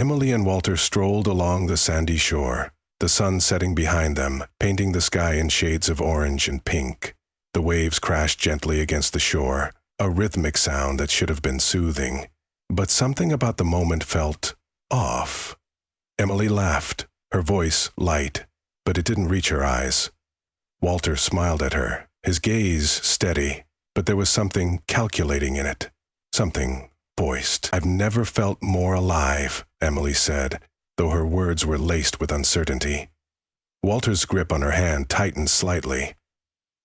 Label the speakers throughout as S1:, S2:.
S1: Emily and Walter strolled along the sandy shore, the sun setting behind them, painting the sky in shades of orange and pink. The waves crashed gently against the shore, a rhythmic sound that should have been soothing. But something about the moment felt off. Emily laughed, her voice light, but it didn't reach her eyes. Walter smiled at her, his gaze steady, but there was something calculating in it, something poised. "I've never felt more alive," Emily said, though her words were laced with uncertainty. Walter's grip on her hand tightened slightly.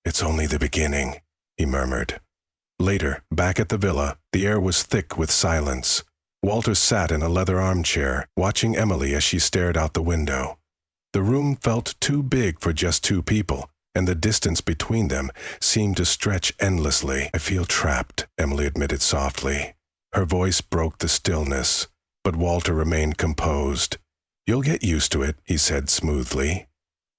S1: "It's only the beginning," he murmured. Later, back at the villa, the air was thick with silence. Walter sat in a leather armchair, watching Emily as she stared out the window. The room felt too big for just two people, and the distance between them seemed to stretch endlessly. "I feel trapped," Emily admitted softly. Her voice broke the stillness, but Walter remained composed. "You'll get used to it," he said smoothly.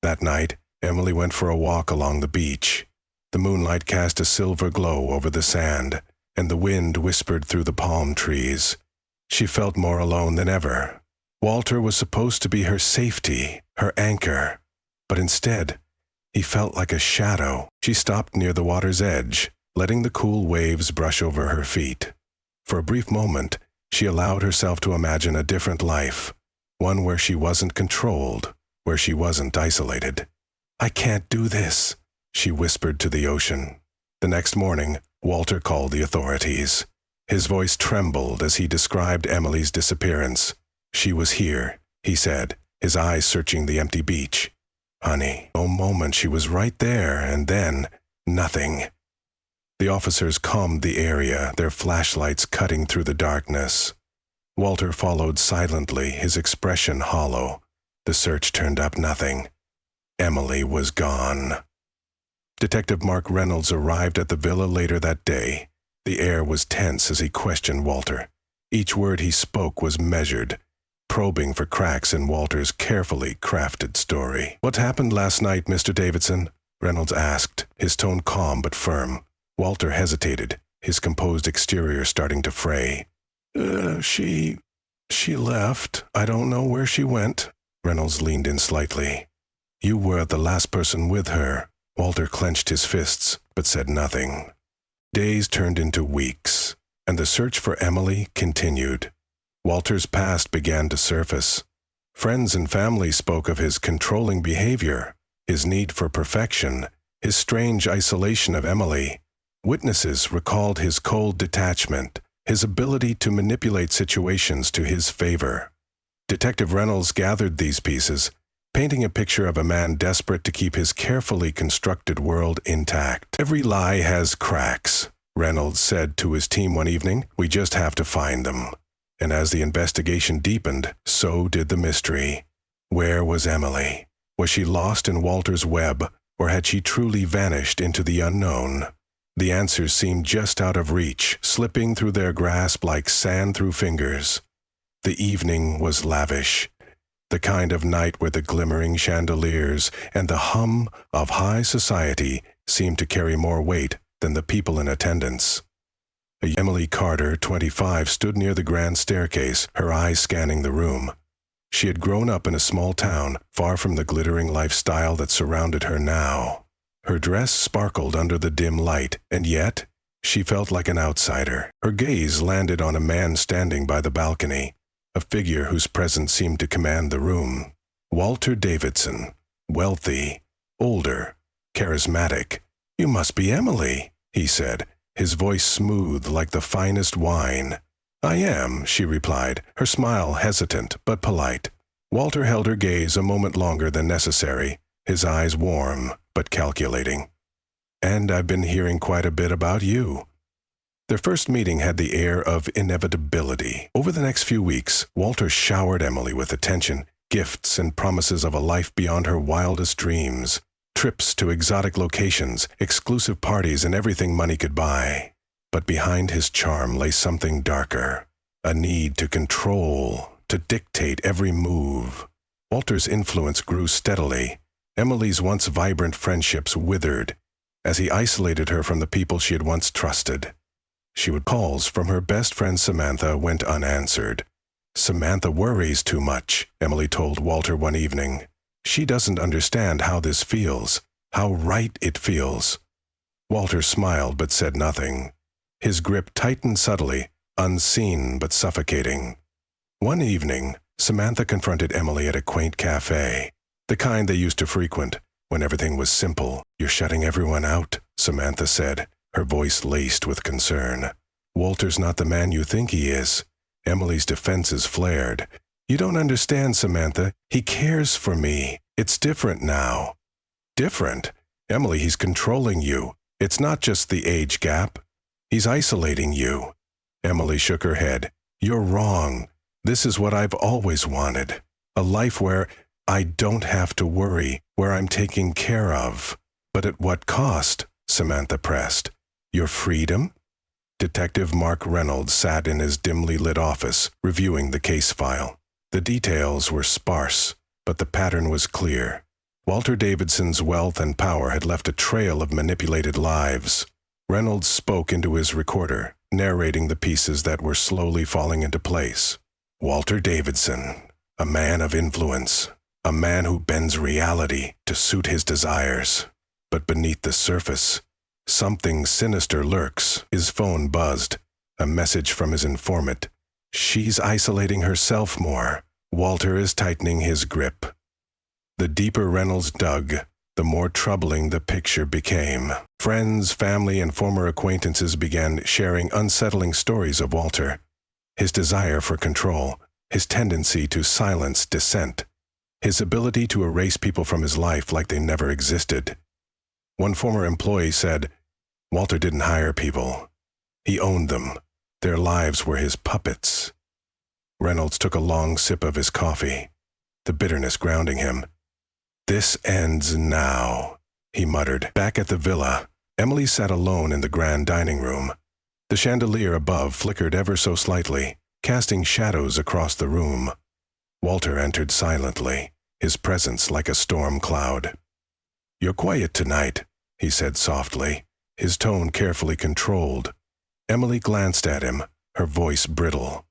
S1: That night, Emily went for a walk along the beach. The moonlight cast a silver glow over the sand, and the wind whispered through the palm trees. She felt more alone than ever. Walter was supposed to be her safety, her anchor, but instead, he felt like a shadow. She stopped near the water's edge, letting the cool waves brush over her feet. For a brief moment, she allowed herself to imagine a different life, one where she wasn't controlled, where she wasn't isolated. "I can't do this," she whispered to the ocean. The next morning, Walter called the authorities. His voice trembled as he described Emily's disappearance. "She was here," he said, his eyes searching the empty beach. "Honey, a moment she was right there, and then, nothing." The officers combed the area, their flashlights cutting through the darkness. Walter followed silently, his expression hollow. The search turned up nothing. Emily was gone. Detective Mark Reynolds arrived at the villa later that day. The air was tense as he questioned Walter. Each word he spoke was measured, probing for cracks in Walter's carefully crafted story. "What happened last night, Mr. Davidson?" Reynolds asked, his tone calm but firm. Walter hesitated, his composed exterior starting to fray. She left. I don't know where she went." Reynolds leaned in slightly. "You were the last person with her." Walter clenched his fists, but said nothing. Days turned into weeks, and the search for Emily continued. Walter's past began to surface. Friends and family spoke of his controlling behavior, his need for perfection, his strange isolation of Emily. Witnesses recalled his cold detachment, his ability to manipulate situations to his favor. Detective Reynolds gathered these pieces, painting a picture of a man desperate to keep his carefully constructed world intact. "Every lie has cracks," Reynolds said to his team one evening. "We just have to find them." And as the investigation deepened, so did the mystery. Where was Emily? Was she lost in Walter's web, or had she truly vanished into the unknown? The answers seemed just out of reach, slipping through their grasp like sand through fingers. The evening was lavish, the kind of night where the glimmering chandeliers and the hum of high society seemed to carry more weight than the people in attendance. Emily Carter, 25, stood near the grand staircase, her eyes scanning the room. She had grown up in a small town, far from the glittering lifestyle that surrounded her now. Her dress sparkled under the dim light, and yet she felt like an outsider. Her gaze landed on a man standing by the balcony, a figure whose presence seemed to command the room. Walter Davidson, wealthy, older, charismatic. "You must be Emily," he said, his voice smooth like the finest wine. "I am," she replied, her smile hesitant but polite. Walter held her gaze a moment longer than necessary, his eyes warm but calculating. "And I've been hearing quite a bit about you." Their first meeting had the air of inevitability. Over the next few weeks, Walter showered Emily with attention, gifts, and promises of a life beyond her wildest dreams. Trips to exotic locations, exclusive parties, and everything money could buy. But behind his charm lay something darker, a need to control, to dictate every move. Walter's influence grew steadily. Emily's once vibrant friendships withered as he isolated her from the people she had once trusted. Calls from her best friend Samantha went unanswered. Samantha worries too much, Emily told Walter one evening. She doesn't understand how this feels, how right it feels. Walter smiled but said nothing. His grip tightened subtly, unseen but suffocating. One evening, Samantha confronted Emily at a quaint cafe, the kind they used to frequent when everything was simple. "You're shutting everyone out," Samantha said, her voice laced with concern. "Walter's not the man you think he is." Emily's defenses flared. "You don't understand, Samantha. He cares for me. It's different now." "Different? Emily, he's controlling you. It's not just the age gap. He's isolating you." Emily shook her head. "You're wrong. This is what I've always wanted. A life where I don't have to worry, where I'm taken care of." "But at what cost?" Samantha pressed. "Your freedom?" Detective Mark Reynolds sat in his dimly lit office, reviewing the case file. The details were sparse, but the pattern was clear. Walter Davidson's wealth and power had left a trail of manipulated lives. Reynolds spoke into his recorder, narrating the pieces that were slowly falling into place. Walter Davidson, a man of influence, a man who bends reality to suit his desires. But beneath the surface, something sinister lurks. His phone buzzed, a message from his informant. "She's isolating herself more. Walter is tightening his grip." The deeper Reynolds dug, the more troubling the picture became. Friends, family, and former acquaintances began sharing unsettling stories of Walter. His desire for control, his tendency to silence dissent, his ability to erase people from his life like they never existed. One former employee said, "Walter didn't hire people. He owned them. Their lives were his puppets." Reynolds took a long sip of his coffee, the bitterness grounding him. "This ends now," he muttered. Back at the villa, Emily sat alone in the grand dining room. The chandelier above flickered ever so slightly, casting shadows across the room. Walter entered silently, his presence like a storm cloud. "You're quiet tonight," he said softly, his tone carefully controlled. Emily glanced at him, her voice brittle.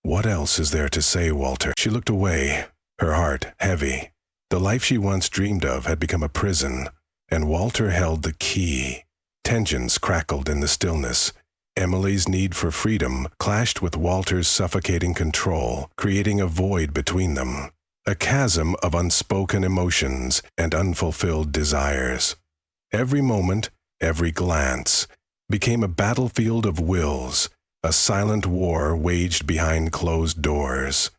S1: "What else is there to say, Walter?" She looked away, her heart heavy. The life she once dreamed of had become a prison, and Walter held the key. Tensions crackled in the stillness. Emily's need for freedom clashed with Walter's suffocating control, creating a void between them, a chasm of unspoken emotions and unfulfilled desires. Every moment, every glance, became a battlefield of wills, a silent war waged behind closed doors.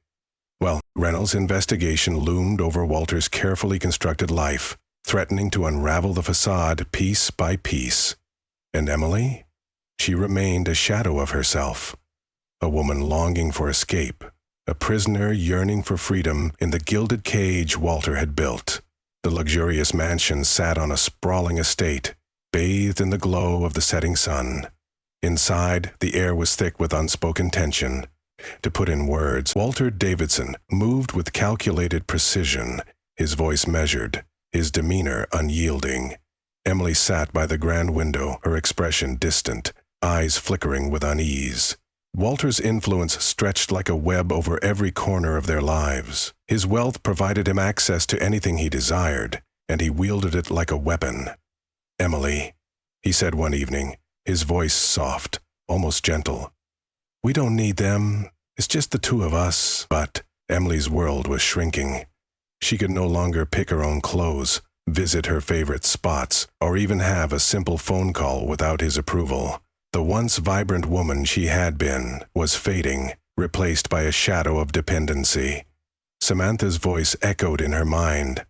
S1: Well, Reynolds' investigation loomed over Walter's carefully constructed life, threatening to unravel the facade piece by piece. And Emily? She remained a shadow of herself, a woman longing for escape, a prisoner yearning for freedom in the gilded cage Walter had built. The luxurious mansion sat on a sprawling estate, bathed in the glow of the setting sun. Inside, the air was thick with unspoken tension. To put in words, Walter Davidson moved with calculated precision, his voice measured, his demeanor unyielding. Emily sat by the grand window, her expression distant, eyes flickering with unease. Walter's influence stretched like a web over every corner of their lives. His wealth provided him access to anything he desired, and he wielded it like a weapon. "Emily," he said one evening, his voice soft, almost gentle. "We don't need them. It's just the two of us." But Emily's world was shrinking. She could no longer pick her own clothes, visit her favorite spots, or even have a simple phone call without his approval. The once vibrant woman she had been was fading, replaced by a shadow of dependency. Samantha's voice echoed in her mind.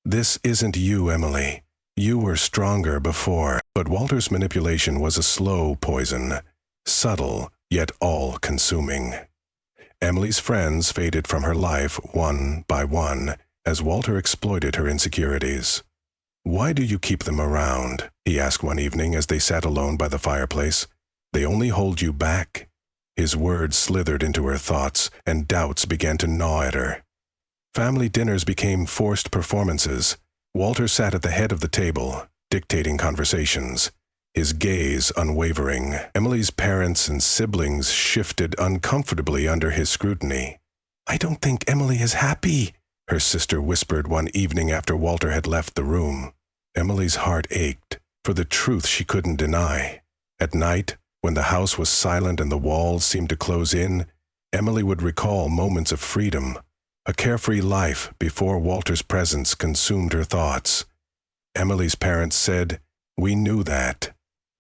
S1: "This isn't you, Emily. You were stronger before." But Walter's manipulation was a slow poison, subtle yet all-consuming. Emily's friends faded from her life one by one as Walter exploited her insecurities. "Why do you keep them around?" he asked one evening as they sat alone by the fireplace. "They only hold you back." His words slithered into her thoughts, and doubts began to gnaw at her. Family dinners became forced performances. Walter sat at the head of the table, dictating conversations. his gaze unwavering. Emily's parents and siblings shifted uncomfortably under his scrutiny. "I don't think Emily is happy," her sister whispered one evening after Walter had left the room. Emily's heart ached for the truth she couldn't deny. At night, when the house was silent and the walls seemed to close in, Emily would recall moments of freedom, a carefree life before Walter's presence consumed her thoughts. Emily's parents said, "We knew that."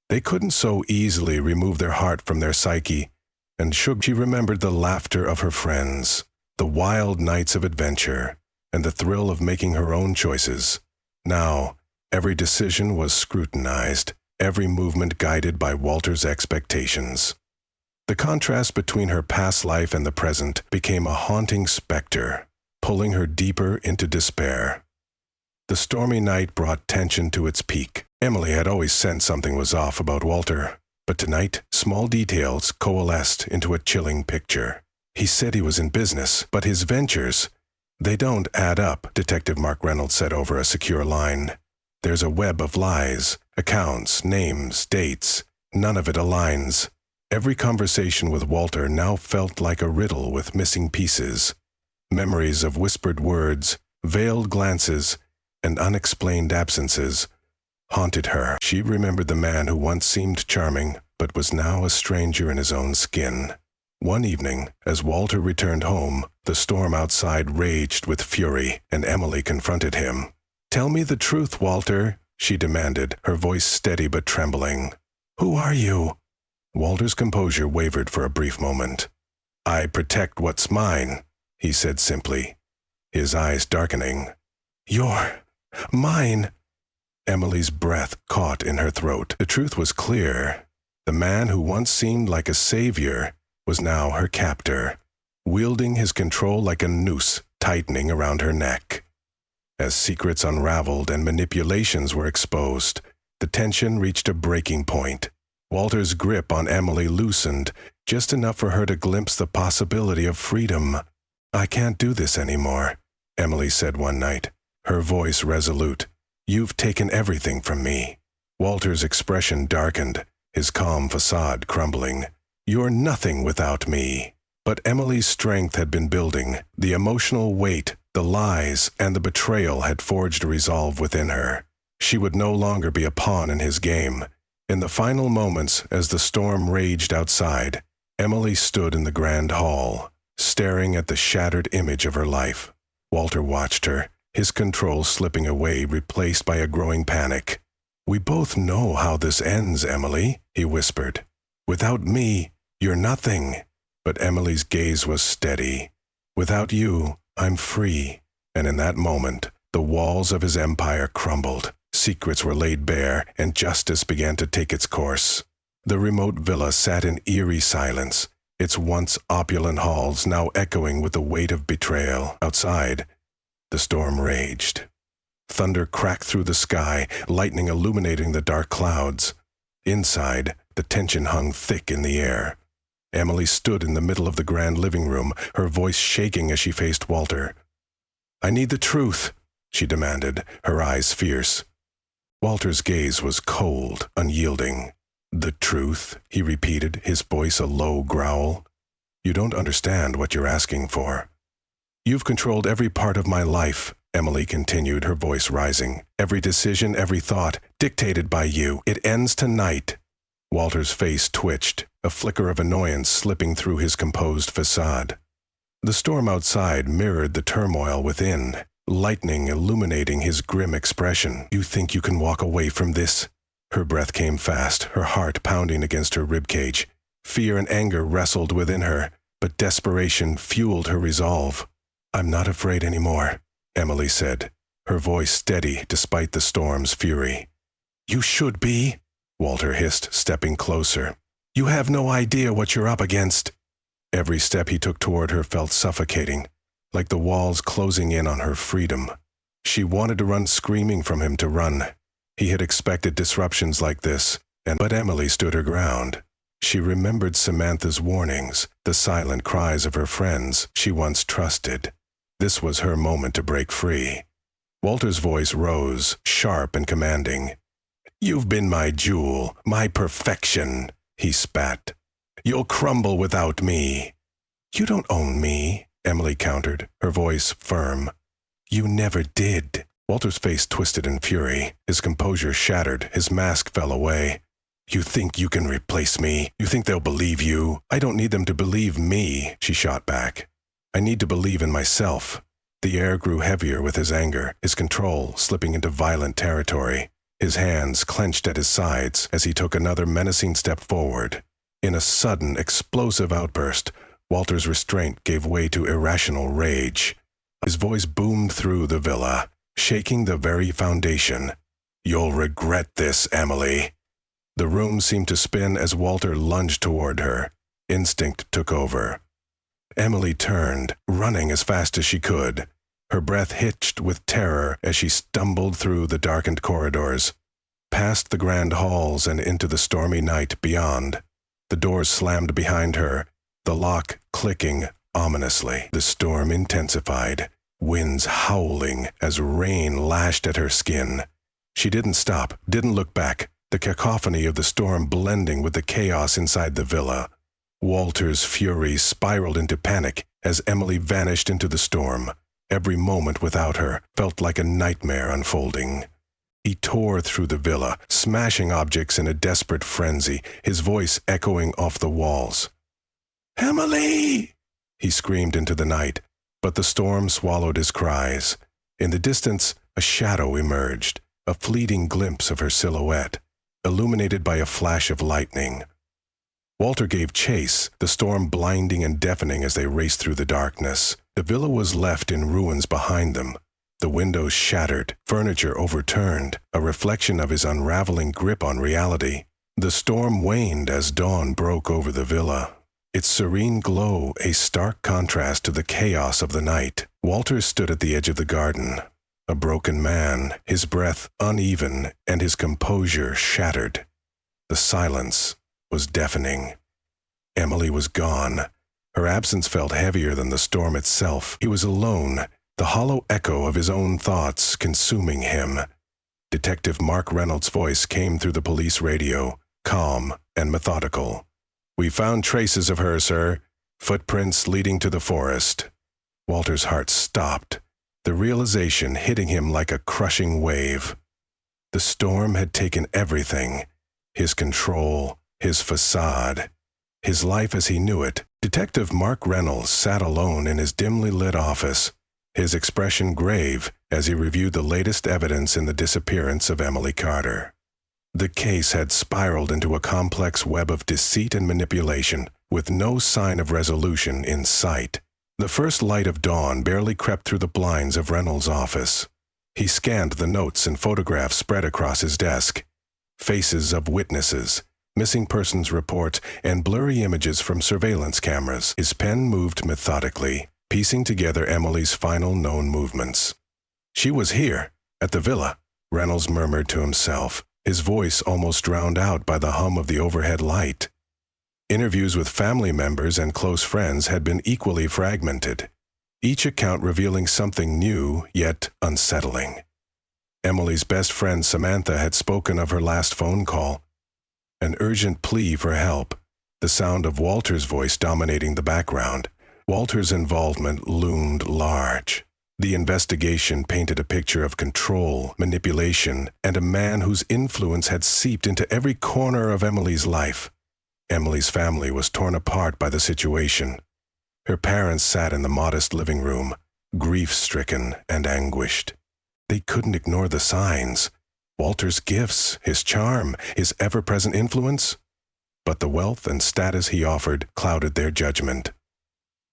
S1: They couldn't so easily remove their heart from their psyche, and she remembered the laughter of her friends, the wild nights of adventure, and the thrill of making her own choices. Now, every decision was scrutinized, every movement guided by Walter's expectations. The contrast between her past life and the present became a haunting specter, pulling her deeper into despair. The stormy night brought tension to its peak. Emily had always sensed something was off about Walter, but tonight, small details coalesced into a chilling picture. He said he was in business, but his ventures, they don't add up, Detective Mark Reynolds said over a secure line. There's a web of lies, accounts, names, dates. None of it aligns. Every conversation with Walter now felt like a riddle with missing pieces. Memories of whispered words, veiled glances, and unexplained absences haunted her. She remembered the man who once seemed charming, but was now a stranger in his own skin. One evening, as Walter returned home, the storm outside raged with fury, and Emily confronted him. "Tell me the truth, Walter," she demanded, her voice steady but trembling. "Who are you?" Walter's composure wavered for a brief moment. "I protect what's mine," he said simply, his eyes darkening. "You're mine." Emily's breath caught in her throat. The truth was clear. The man who once seemed like a savior was now her captor, wielding his control like a noose tightening around her neck. As secrets unraveled and manipulations were exposed, the tension reached a breaking point. Walter's grip on Emily loosened, just enough for her to glimpse the possibility of freedom. "I can't do this anymore," Emily said one night, her voice resolute. "You've taken everything from me." Walter's expression darkened, his calm facade crumbling. "You're nothing without me." But Emily's strength had been building. The emotional weight, the lies, and the betrayal had forged a resolve within her. She would no longer be a pawn in his game. In the final moments, as the storm raged outside, Emily stood in the grand hall, staring at the shattered image of her life. Walter watched her, his control slipping away, replaced by a growing panic. "We both know how this ends, Emily," he whispered. "Without me, you're nothing." But Emily's gaze was steady. "Without you, I'm free." And in that moment, the walls of his empire crumbled. Secrets were laid bare, and justice began to take its course. The remote villa sat in eerie silence, its once opulent halls now echoing with the weight of betrayal. Outside, the storm raged. Thunder cracked through the sky, lightning illuminating the dark clouds. Inside, the tension hung thick in the air. Emily stood in the middle of the grand living room, her voice shaking as she faced Walter. "I need the truth," she demanded, her eyes fierce. Walter's gaze was cold, unyielding. "The truth," he repeated, his voice a low growl. "You don't understand what you're asking for." "You've controlled every part of my life," Emily continued, her voice rising. "Every decision, every thought, dictated by you. It ends tonight." Walter's face twitched, a flicker of annoyance slipping through his composed facade. The storm outside mirrored the turmoil within, lightning illuminating his grim expression. "You think you can walk away from this?" Her breath came fast, her heart pounding against her ribcage. Fear and anger wrestled within her, but desperation fueled her resolve. "I'm not afraid anymore," Emily said, her voice steady despite the storm's fury. "You should be," Walter hissed, stepping closer. "You have no idea what you're up against." Every step he took toward her felt suffocating, like the walls closing in on her freedom. She wanted to run screaming from him to run. He had expected disruptions like this, but Emily stood her ground. She remembered Samantha's warnings, the silent cries of her friends she once trusted. This was her moment to break free. Walter's voice rose, sharp and commanding. You've been my jewel, my perfection, he spat. You'll crumble without me. You don't own me, Emily countered, her voice firm. You never did. Walter's face twisted in fury. His composure shattered. His mask fell away. You think you can replace me? You think they'll believe you? I don't need them to believe me, she shot back. I need to believe in myself. The air grew heavier with his anger, his control slipping into violent territory. His hands clenched at his sides as he took another menacing step forward. In a sudden, explosive outburst, Walter's restraint gave way to irrational rage. His voice boomed through the villa, shaking the very foundation. You'll regret this, Emily. The room seemed to spin as Walter lunged toward her. Instinct took over. Emily turned, running as fast as she could. Her breath hitched with terror as she stumbled through the darkened corridors, past the grand halls and into the stormy night beyond. The doors slammed behind her, the lock clicking ominously. The storm intensified, winds howling as rain lashed at her skin. She didn't stop, didn't look back, the cacophony of the storm blending with the chaos inside the villa. Walter's fury spiraled into panic as Emily vanished into the storm. Every moment without her felt like a nightmare unfolding. He tore through the villa, smashing objects in a desperate frenzy, his voice echoing off the walls. Emily! He screamed into the night, but the storm swallowed his cries. In the distance, a shadow emerged, a fleeting glimpse of her silhouette, illuminated by a flash of lightning. Walter gave chase, the storm blinding and deafening as they raced through the darkness. The villa was left in ruins behind them. The windows shattered, furniture overturned, a reflection of his unraveling grip on reality. The storm waned as dawn broke over the villa, its serene glow a stark contrast to the chaos of the night. Walter stood at the edge of the garden, a broken man, his breath uneven and his composure shattered. The silence was deafening. Emily was gone. Her absence felt heavier than the storm itself. He was alone, the hollow echo of his own thoughts consuming him. Detective Mark Reynolds' voice came through the police radio, calm and methodical. We found traces of her, sir. Footprints leading to the forest. Walter's heart stopped, the realization hitting him like a crushing wave. The storm had taken everything, his control, his facade, his life as he knew it. Detective Mark Reynolds sat alone in his dimly lit office, his expression grave as he reviewed the latest evidence in the disappearance of Emily Carter. The case had spiraled into a complex web of deceit and manipulation, with no sign of resolution in sight. The first light of dawn barely crept through the blinds of Reynolds' office. He scanned the notes and photographs spread across his desk. Faces of witnesses, missing persons reports, and blurry images from surveillance cameras. His pen moved methodically, piecing together Emily's final known movements. She was here, at the villa, Reynolds murmured to himself, his voice almost drowned out by the hum of the overhead light. Interviews with family members and close friends had been equally fragmented, each account revealing something new yet unsettling. Emily's best friend Samantha had spoken of her last phone call, an urgent plea for help, the sound of Walter's voice dominating the background. Walter's involvement loomed large. The investigation painted a picture of control, manipulation, and a man whose influence had seeped into every corner of Emily's life. Emily's family was torn apart by the situation. Her parents sat in the modest living room, grief-stricken and anguished. They couldn't ignore the signs. Walter's gifts, his charm, his ever-present influence. But the wealth and status he offered clouded their judgment.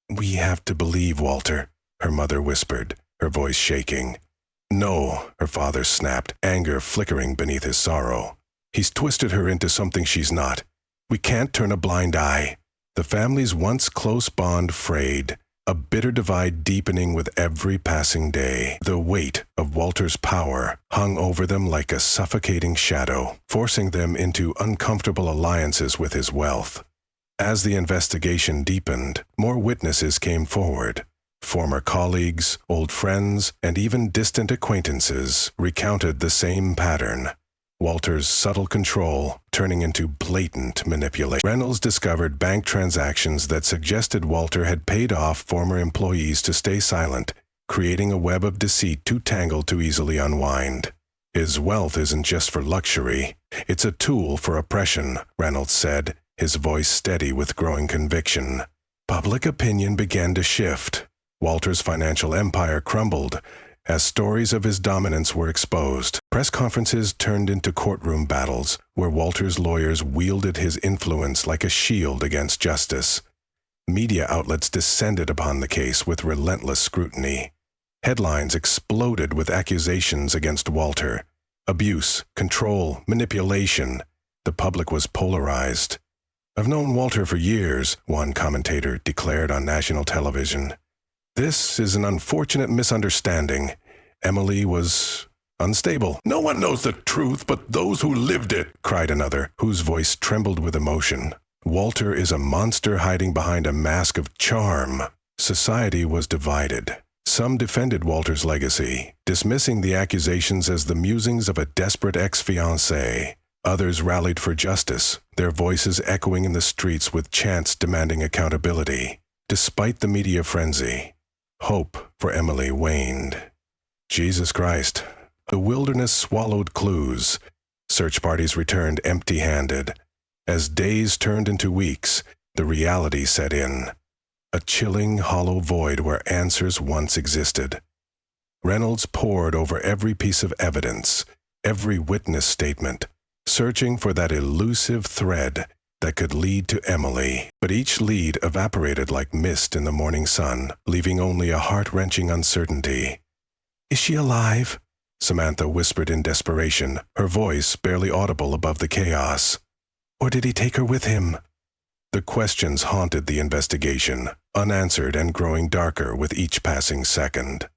S1: "We have to believe, Walter," her mother whispered, her voice shaking. "No," her father snapped, anger flickering beneath his sorrow. "He's twisted her into something she's not. We can't turn a blind eye." The family's once close bond frayed, a bitter divide deepening with every passing day. The weight of Walter's power hung over them like a suffocating shadow, forcing them into uncomfortable alliances with his wealth. As the investigation deepened, more witnesses came forward. Former colleagues, old friends, and even distant acquaintances recounted the same pattern. Walter's subtle control turning into blatant manipulation. Reynolds discovered bank transactions that suggested Walter had paid off former employees to stay silent, creating a web of deceit too tangled to easily unwind. His wealth isn't just for luxury, it's a tool for oppression, Reynolds said, his voice steady with growing conviction. Public opinion began to shift. Walter's financial empire crumbled as stories of his dominance were exposed. Press conferences turned into courtroom battles where Walter's lawyers wielded his influence like a shield against justice. Media outlets descended upon the case with relentless scrutiny. Headlines exploded with accusations against Walter. Abuse, control, manipulation. The public was polarized. "I've known Walter for years," one commentator declared on national television. "This is an unfortunate misunderstanding. Emily was unstable." "No one knows the truth but those who lived it," cried another, whose voice trembled with emotion. "Walter is a monster hiding behind a mask of charm." Society was divided. Some defended Walter's legacy, dismissing the accusations as the musings of a desperate ex-fiancé. Others rallied for justice, their voices echoing in the streets with chants demanding accountability. Despite the media frenzy, hope for Emily waned. Jesus Christ. The wilderness swallowed clues. Search parties returned empty-handed. As days turned into weeks, the reality set in. A chilling, hollow void where answers once existed. Reynolds pored over every piece of evidence, every witness statement, searching for that elusive thread that could lead to Emily. But each lead evaporated like mist in the morning sun, leaving only a heart-wrenching uncertainty. "Is she alive?" Samantha whispered in desperation, her voice barely audible above the chaos. "Or did he take her with him?" The questions haunted the investigation, unanswered and growing darker with each passing second.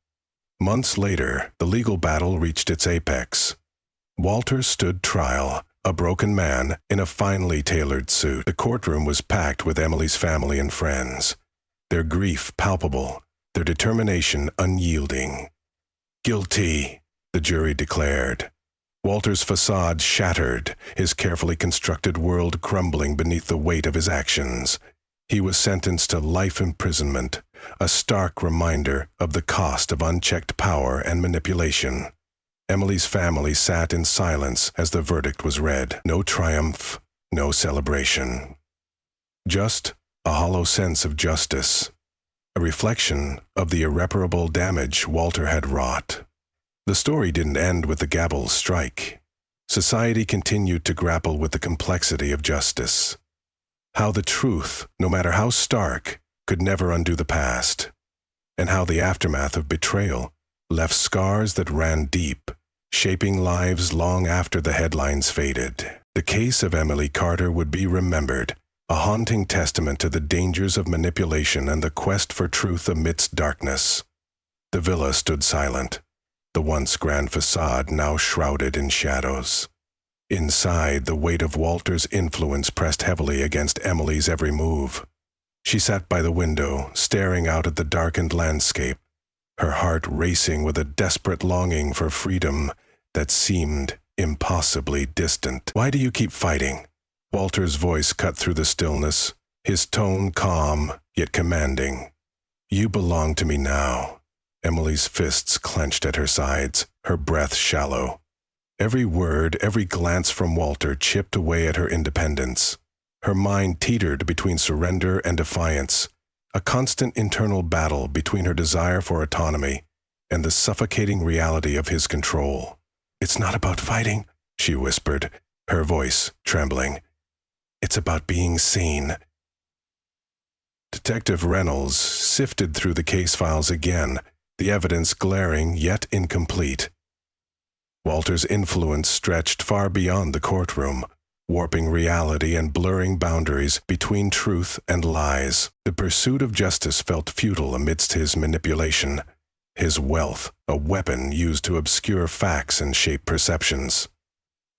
S1: Months later, the legal battle reached its apex. Walter stood trial, a broken man in a finely tailored suit. The courtroom was packed with Emily's family and friends, their grief palpable, their determination unyielding. "Guilty," the jury declared. Walter's facade shattered, his carefully constructed world crumbling beneath the weight of his actions. He was sentenced to life imprisonment, a stark reminder of the cost of unchecked power and manipulation. Emily's family sat in silence as the verdict was read. No triumph, no celebration. Just a hollow sense of justice, a reflection of the irreparable damage Walter had wrought. The story didn't end with the gavel's strike. Society continued to grapple with the complexity of justice. How the truth, no matter how stark, could never undo the past. And how the aftermath of betrayal left scars that ran deep, shaping lives long after the headlines faded. The case of Emily Carter would be remembered, a haunting testament to the dangers of manipulation and the quest for truth amidst darkness. The villa stood silent, the once grand facade now shrouded in shadows. Inside, the weight of Walter's influence pressed heavily against Emily's every move. She sat by the window, staring out at the darkened landscape, her heart racing with a desperate longing for freedom that seemed impossibly distant. "Why do you keep fighting?" Walter's voice cut through the stillness, his tone calm yet commanding. "You belong to me now." Emily's fists clenched at her sides, her breath shallow. Every word, every glance from Walter chipped away at her independence. Her mind teetered between surrender and defiance, a constant internal battle between her desire for autonomy and the suffocating reality of his control. "It's not about fighting," she whispered, her voice trembling. "It's about being seen." Detective Reynolds sifted through the case files again, the evidence glaring yet incomplete. Walter's influence stretched far beyond the courtroom, warping reality and blurring boundaries between truth and lies. The pursuit of justice felt futile amidst his manipulation, his wealth a weapon used to obscure facts and shape perceptions.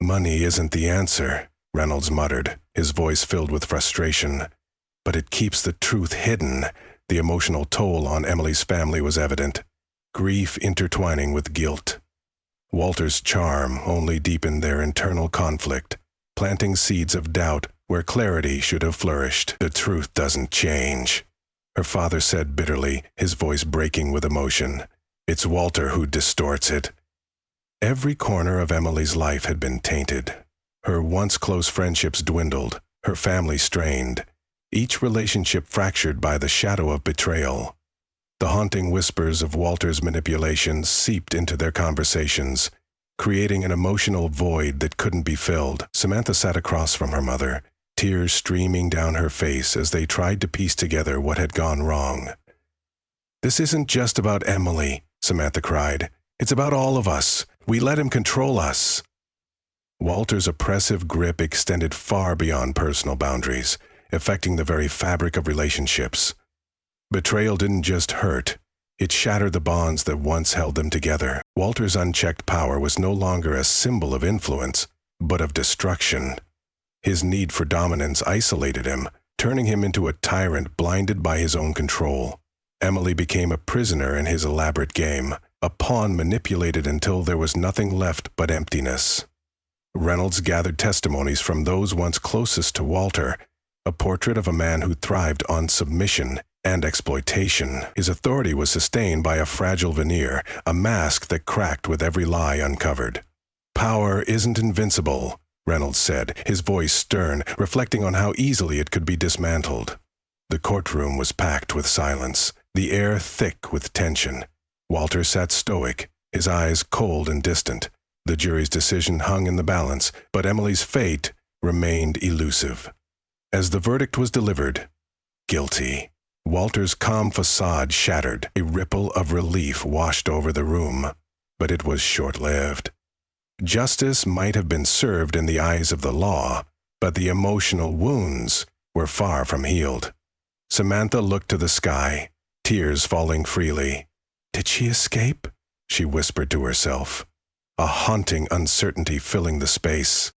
S1: "Money isn't the answer," Reynolds muttered, his voice filled with frustration. "But it keeps the truth hidden." The emotional toll on Emily's family was evident, grief intertwining with guilt. Walter's charm only deepened their internal conflict, planting seeds of doubt where clarity should have flourished. "The truth doesn't change," her father said bitterly, his voice breaking with emotion. "It's Walter who distorts it." Every corner of Emily's life had been tainted. Her once close friendships dwindled, her family strained, each relationship fractured by the shadow of betrayal. The haunting whispers of Walter's manipulations seeped into their conversations, creating an emotional void that couldn't be filled. Samantha sat across from her mother, tears streaming down her face as they tried to piece together what had gone wrong. "This isn't just about Emily," Samantha cried. "It's about all of us. We let him control us." Walter's oppressive grip extended far beyond personal boundaries, affecting the very fabric of relationships. Betrayal didn't just hurt, it shattered the bonds that once held them together. Walter's unchecked power was no longer a symbol of influence, but of destruction. His need for dominance isolated him, turning him into a tyrant blinded by his own control. Emily became a prisoner in his elaborate game, a pawn manipulated until there was nothing left but emptiness. Reynolds gathered testimonies from those once closest to Walter, a portrait of a man who thrived on submission and exploitation. His authority was sustained by a fragile veneer, a mask that cracked with every lie uncovered. "Power isn't invincible," Reynolds said, his voice stern, reflecting on how easily it could be dismantled. The courtroom was packed with silence, the air thick with tension. Walter sat stoic, his eyes cold and distant. The jury's decision hung in the balance, but Emily's fate remained elusive. As the verdict was delivered, guilty, Walter's calm facade shattered. A ripple of relief washed over the room, but it was short-lived. Justice might have been served in the eyes of the law, but the emotional wounds were far from healed. Samantha looked to the sky, tears falling freely. "Did she escape?" she whispered to herself, a haunting uncertainty filling the space.